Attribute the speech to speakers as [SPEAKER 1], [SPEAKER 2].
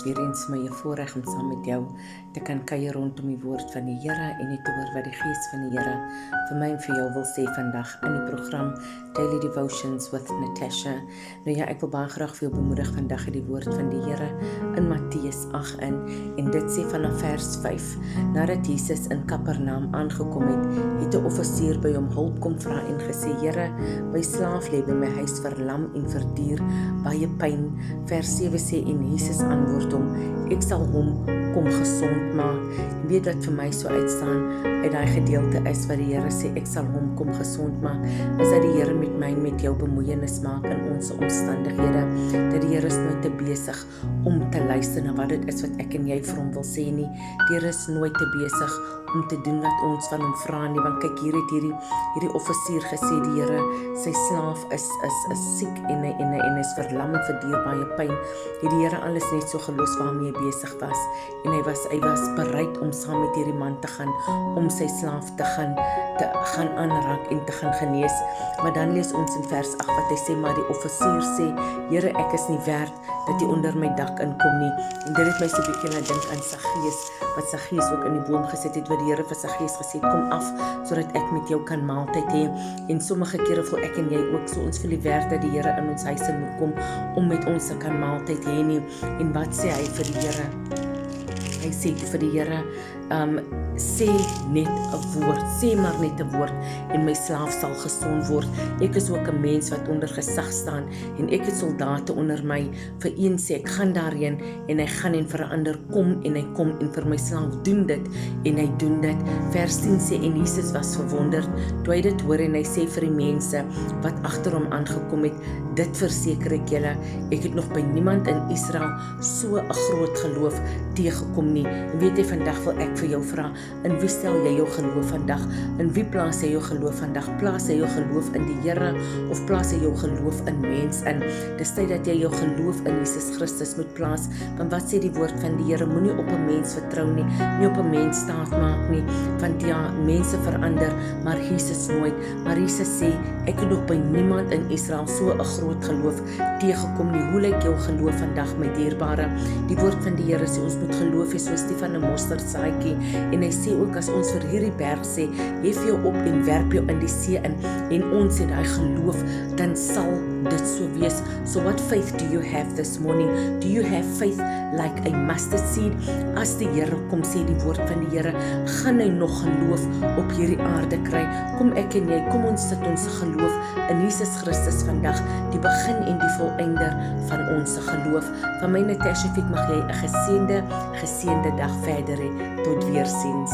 [SPEAKER 1] weer eens vir my 'n voorreg om saam met jou te kan kuier rondom die woord van die Here en net te hoor wat die Gees van die Here vir my en vir jou wil sê vandag in die program Daily Devotions with Natasha. Nou ja, ek wil baie graag vir jou bemoedig vandag in die woord van die Here in Matteus 8 en dit sê vanaf vers 5. Nadat Jesus in Kapernaum aangekom het 'n offisier by hom hulp kom vra en gesê: Here, my slaaf lê by my huis verlam en verduur baie pyn. Vers 7 sê en Jesus antwoord hom: ek sal hom kom gesond maak. Jy weet wat vir my so uitstaan uit daai gedeelte is wat die Here sê ek sal hom kom gesond maak, is dat die Here met my en met jou bemoeienis maak in ons omstandighede, dat die Here is nooit te besig om te luister na wat dit is wat ek en jy vir hom wil sê nie. Die Here is nooit te besig om te doen wat ons van hom vra nie, want kyk, hier het hierdie offisier gesê die Here, sy slaaf is siek en hy is verlam en verduur baie pyn. Het die Here alles net so gelos waarmee hy besig was, en hy was bereid om saam met hierdie man te gaan, om sy slaaf te gaan aanraak en te gaan genees. Maar dan lees ons in vers 8 wat hy sê, maar die offisier sê: Here, ek is nie werd dat jy onder my dak inkom nie. En dit het my so 'n bietjie laat dink aan Saggeus, wat Saggeus ook in die boom gesit het, wat die Here vir Saggeus gesê het, kom af, sodat ek met jou kan maaltyd hê. En sommige kere voel ek en jy ook so, ons voel nie werd dat die Here in ons huise moet kom, om met ons te kan maaltyd hê nie. En wat sê hy vir die Here? Hy sê vir die Here, sê net 'n woord, sê maar net 'n woord en my slaaf sal gesond word. Ek is ook 'n mens wat onder gesag staan en ek het soldate onder my. Vir een sê ek gaan daarheen en hy gaan, en vir 'n ander kom en hy kom, en vir my slaaf doen dit en hy doen dit. Vers 10 sê en Jesus was verwonderd toe hy dit hoor en hy sê vir die mense wat agter hom aangekom het: dit verseker ek julle, ek het nog by niemand in Israel so 'n groot geloof teëgekom nie. En weet jy, vandag wil ek vir jou vra, in wie stel jy jou geloof vandag? In wie plaas jy jou geloof vandag? Plaas jy jou geloof in die Here of plaas jy jou geloof in mens in? Dis tyd dat jy jou geloof in Jesus Christus moet plaas, want wat sê die woord van die Here? Moenie op 'n mens vertrou nie, nie op 'n mens staat maak nie, want ja, mense verander, maar Jesus nooit. Maar Jesus sê, ek het nog by niemand in Israel so 'n groot geloof teëgekom nie. Hoe lyk jou geloof vandag, my dierbare? Die woord van die Here sê ons moet geloof hê soos die van 'n mosterdsaadjie, en hy sê ook as ons vir hierdie berg sê, hef jou op en werp jou in die see in, en ons het daai geloof, dan sal dit so wees. So what faith do you have this morning? Do you have faith like a mustard seed? As die Here kom, sê die woord van die Here, gaan hy nog geloof op hierdie aarde kry? Kom ek en jy, kom ons sit ons geloof in Jesus Christus vandag, die begin en die volëinder van ons geloof. Van my Natasha Fiek, mag jy 'n geseënde dag verder hê. Tot weerziens.